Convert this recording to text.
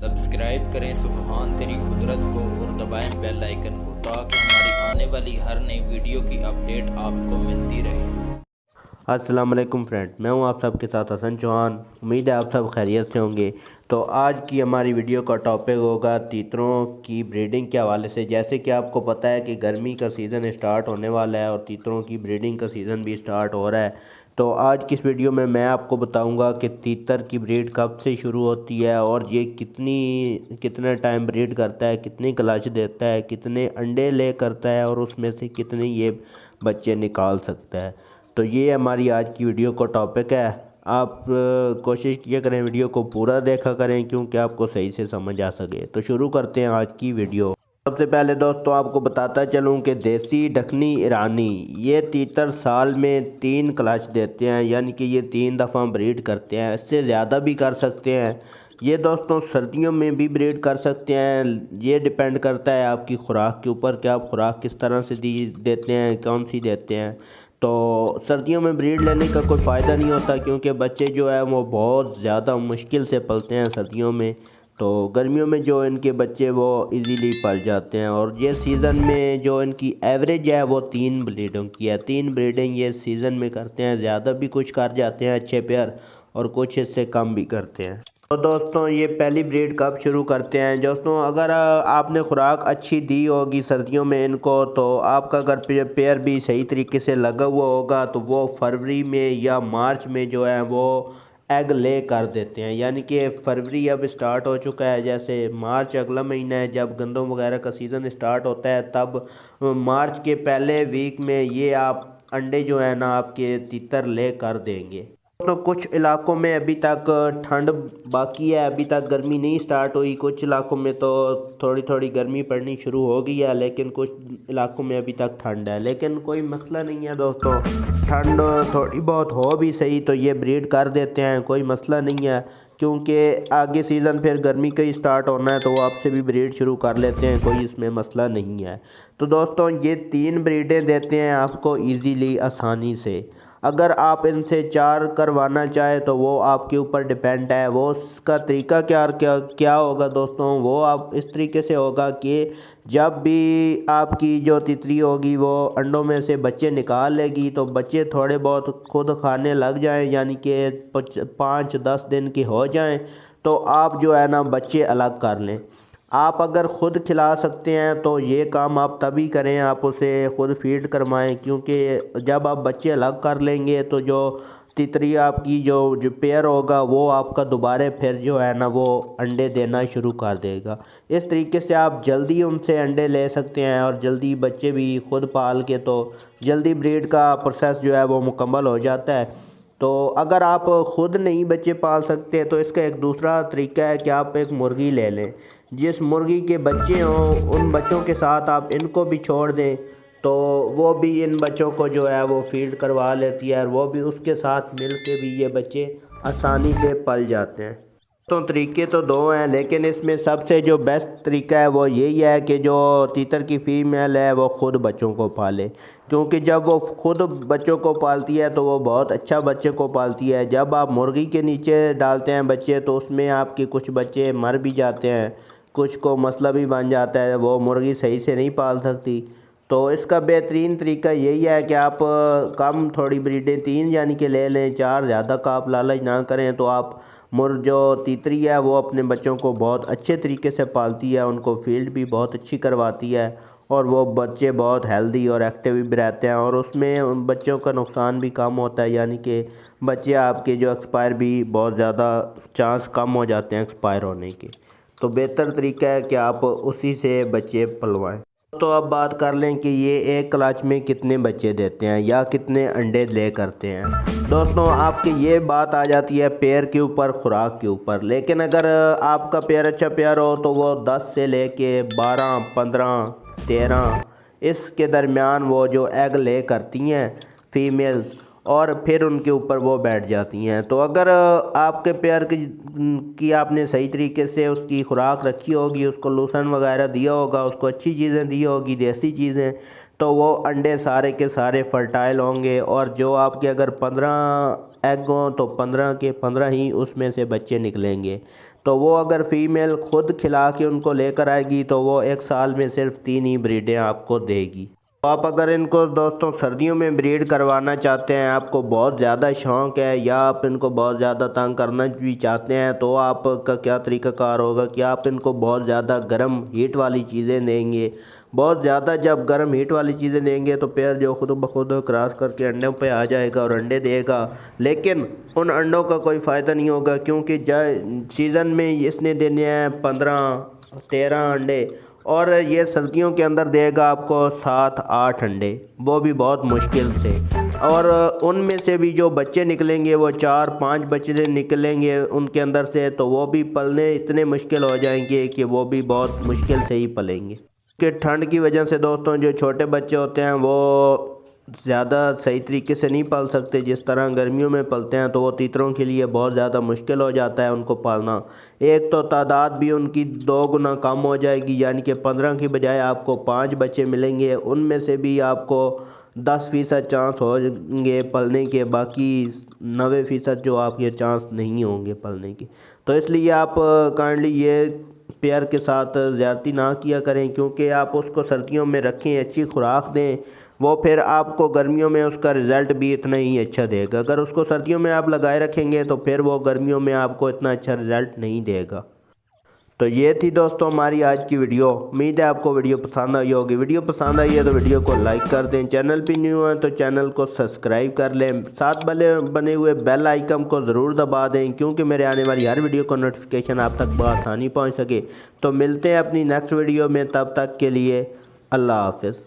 Subscribe करें सुबहान तेरी कुदरत को और दबाएं बेल आइकन को ताकि हमारी आने वाली हर नई वीडियो की अपडेट आपको मिलती रहे। अस्सलाम वालेकुम फ्रेंड, मैं हूं आप सबके साथ हसन चौहान। उम्मीद है आप सब खैरियत से होंगे। तो आज की हमारी वीडियो का टॉपिक होगा तीतरों की ब्रीडिंग के हवाले से। जैसे कि आपको पता है कि गर्मी का सीज़न स्टार्ट होने वाला है और तीतरों की ब्रीडिंग का सीज़न भी स्टार्ट हो रहा है। तो आज की इस वीडियो में मैं आपको बताऊंगा कि तीतर की ब्रीड कब से शुरू होती है और ये कितना टाइम ब्रीड करता है, कितनी क्लच देता है, कितने अंडे ले करता है और उसमें से कितने ये बच्चे निकाल सकता है। तो ये हमारी आज की वीडियो का टॉपिक है। आप कोशिश किया करें वीडियो को पूरा देखा करें क्योंकि आपको सही से समझ आ सके। तो शुरू करते हैं आज की वीडियो। सबसे पहले दोस्तों आपको बताता चलूं कि देसी दक्कनी ईरानी ये तीतर साल में 3 क्लच देते हैं, यानी कि ये 3 दफ़ा ब्रीड करते हैं। इससे ज़्यादा भी कर सकते हैं। ये दोस्तों सर्दियों में भी ब्रीड कर सकते हैं। ये डिपेंड करता है आपकी खुराक के ऊपर कि आप खुराक किस तरह से देते हैं, कौन सी देते हैं। तो सर्दियों में ब्रीड लेने का कोई फ़ायदा नहीं होता क्योंकि बच्चे जो है वो बहुत ज़्यादा मुश्किल से पलते हैं सर्दियों में। तो गर्मियों में जो इनके बच्चे वो इजीली पल जाते हैं। और ये सीज़न में जो इनकी एवरेज है वो 3 ब्रीडिंग की है। 3 ब्रीडिंग ये सीज़न में करते हैं। ज़्यादा भी कुछ कर जाते हैं अच्छे पेयर और कुछ इससे कम भी करते हैं। तो दोस्तों ये पहली ब्रीड कब शुरू करते हैं दोस्तों, अगर आपने खुराक अच्छी दी होगी सर्दियों में इनको, तो आपका अगर पेयर भी सही तरीके से लगा हुआ होगा तो वो फरवरी में या मार्च में जो है वो एग ले कर देते हैं। यानी कि फरवरी अब स्टार्ट हो चुका है, जैसे मार्च अगला महीना है जब गंदम वगैरह का सीज़न स्टार्ट होता है, तब मार्च के पहले वीक में ये आप अंडे जो है ना आपके तीतर ले कर देंगे। तो कुछ इलाकों में अभी तक ठंड बाकी है, अभी तक गर्मी नहीं स्टार्ट हुई। कुछ इलाकों में तो थोड़ी थोड़ी गर्मी पड़नी शुरू हो गई है, लेकिन कुछ इलाकों में अभी तक ठंड है। लेकिन कोई मसला नहीं है दोस्तों, ठंड थोड़ी बहुत हो भी सही तो ये ब्रीड कर देते हैं, कोई मसला नहीं है। क्योंकि आगे सीज़न फिर गर्मी का ही स्टार्ट होना है तो वो आपसे भी ब्रीड शुरू कर लेते हैं, कोई इसमें मसला नहीं है। तो दोस्तों ये 3 ब्रीडें देते हैं आपको ईज़िली, आसानी से। अगर आप इनसे 4 करवाना चाहें तो वो आपके ऊपर डिपेंड है। वो उसका तरीका क्या होगा दोस्तों, वो आप इस तरीके से होगा कि जब भी आपकी जो तितरी होगी वो अंडों में से बच्चे निकाल लेगी तो बच्चे थोड़े बहुत खुद खाने लग जाएं, यानी कि 5-10 दिन के हो जाएं, तो आप जो है ना बच्चे अलग कर लें। आप अगर ख़ुद खिला सकते हैं तो ये काम आप तभी करें, आप उसे ख़ुद फीड करवाएं। क्योंकि जब आप बच्चे अलग कर लेंगे तो जो तितरी आपकी जो पेयर होगा वो आपका दोबारा फिर जो है ना वो अंडे देना शुरू कर देगा। इस तरीके से आप जल्दी उनसे अंडे ले सकते हैं और जल्दी बच्चे भी खुद पाल के तो जल्दी ब्रीड का प्रोसेस जो है वो मुकम्मल हो जाता है। तो अगर आप ख़ुद नहीं बच्चे पाल सकते तो इसका एक दूसरा तरीका है कि आप एक मुर्गी ले लें। जिस मुर्गी के बच्चे हों उन बच्चों के साथ आप इनको भी छोड़ दें तो वो भी इन बच्चों को जो है वो फीड करवा लेती है और वो भी उसके साथ मिल के भी ये बच्चे आसानी से पल जाते हैं। तो तरीके तो 2 हैं, लेकिन इसमें सबसे जो बेस्ट तरीका है वो यही है कि जो तीतर की फ़ीमेल है वो ख़ुद बच्चों को पाले। क्योंकि जब वो ख़ुद बच्चों को पालती है तो वो बहुत अच्छा बच्चे को पालती है। जब आप मुर्गी के नीचे डालते हैं बच्चे तो उसमें आपके कुछ बच्चे मर भी जाते हैं, कुछ को मसला भी बन जाता है, वो मुर्गी सही से नहीं पाल सकती। तो इसका बेहतरीन तरीका यही है कि आप कम थोड़ी ब्रीडें 3 यानी कि ले लें, 4 ज़्यादा का आप लालच ना करें। तो आप जो तीतरी है वो अपने बच्चों को बहुत अच्छे तरीके से पालती है, उनको फील्ड भी बहुत अच्छी करवाती है और वो बच्चे बहुत हेल्दी और एक्टिव भी रहते हैं और उसमें उन बच्चों का नुकसान भी कम होता है। यानी कि बच्चे आपके जो एक्सपायर भी बहुत ज़्यादा चांस कम हो जाते हैं एक्सपायर होने के। तो बेहतर तरीका है कि आप उसी से बच्चे पलवाएं। तो अब बात कर लें कि ये एक क्लच में कितने बच्चे देते हैं या कितने अंडे ले करते हैं। दोस्तों आपकी ये बात आ जाती है पेयर के ऊपर, खुराक के ऊपर। लेकिन अगर आपका पेयर अच्छा पेयर हो तो वो 10 से लेके 12, 15, 13 इसके दरमियान वो जो एग ले करती हैं फीमेल्स और फिर उनके ऊपर वो बैठ जाती हैं। तो अगर आपके पेयर की आपने सही तरीके से उसकी खुराक रखी होगी, उसको लूसन वगैरह दिया होगा, उसको अच्छी चीज़ें दी होगी, देसी चीज़ें, तो वो अंडे सारे के सारे फर्टाइल होंगे। और जो आपके अगर 15 एग हों तो 15 के 15 ही उसमें से बच्चे निकलेंगे। تو وہ اگر فیمیل خود کھلا کے ان کو لے کر آئے گی تو وہ 1 سال میں صرف 3 ہی بریڈیں آپ کو دے گی۔ تو آپ اگر ان کو دوستوں سردیوں میں بریڈ کروانا چاہتے ہیں، آپ کو بہت زیادہ شوق ہے یا آپ ان کو بہت زیادہ تنگ کرنا بھی چاہتے ہیں، تو آپ کا کیا طریقہ کار ہوگا کہ آپ ان کو بہت زیادہ گرم ہیٹ والی چیزیں دیں گے۔ بہت زیادہ جب گرم ہیٹ والی چیزیں دیں گے تو پیر جو خود بخود کراس کر کے انڈوں پہ آ جائے گا اور انڈے دے گا، لیکن ان انڈوں کا کوئی فائدہ نہیں ہوگا، کیونکہ سیزن میں اس نے دینے ہیں 15-13 انڈے، اور یہ سردیوں کے اندر دے گا آپ کو 7-8 انڈے، وہ بھی بہت مشکل سے، اور ان میں سے بھی جو بچے نکلیں گے وہ 4-5 بچے نکلیں گے ان کے اندر سے، تو وہ بھی پلنے اتنے مشکل ہو جائیں گے کہ وہ بھی بہت مشکل سے ہی پلیں گے۔ کہ ٹھنڈ کی وجہ سے دوستوں جو چھوٹے بچے ہوتے ہیں وہ زیادہ صحیح طریقے سے نہیں پال سکتے، جس طرح گرمیوں میں پلتے ہیں، تو وہ تیتروں کے لیے بہت زیادہ مشکل ہو جاتا ہے ان کو پالنا۔ ایک تو تعداد بھی ان کی 2 گنا کم ہو جائے گی، یعنی کہ 15 کی بجائے آپ کو 5 بچے ملیں گے، ان میں سے بھی آپ کو 10% چانس ہو گے پلنے کے، باقی 90% جو آپ کے چانس نہیں ہوں گے پلنے کے۔ تو اس لیے آپ کائنڈلی یہ پیئر کے ساتھ زیادتی نہ کیا کریں، کیونکہ آپ اس کو سردیوں میں رکھیں، اچھی خوراک دیں، وہ پھر آپ کو گرمیوں میں اس کا رزلٹ بھی اتنا ہی اچھا دے گا۔ اگر اس کو سردیوں میں آپ لگائے رکھیں گے تو پھر وہ گرمیوں میں آپ کو اتنا اچھا رزلٹ نہیں دے گا۔ تو یہ تھی دوستوں ہماری آج کی ویڈیو، امید ہے آپ کو ویڈیو پسند آئی ہوگی۔ ویڈیو پسند آئی ہے تو ویڈیو کو لائک کر دیں، چینل پہ نیو ہیں تو چینل کو سبسکرائب کر لیں، ساتھ بنے ہوئے بیل آئیکن کو ضرور دبا دیں، کیونکہ میرے آنے والی ہر ویڈیو کو نوٹیفیکیشن آپ تک بآسانی پہنچ سکے۔ تو ملتے ہیں اپنی نیکسٹ ویڈیو میں، تب تک کے لیے اللہ حافظ۔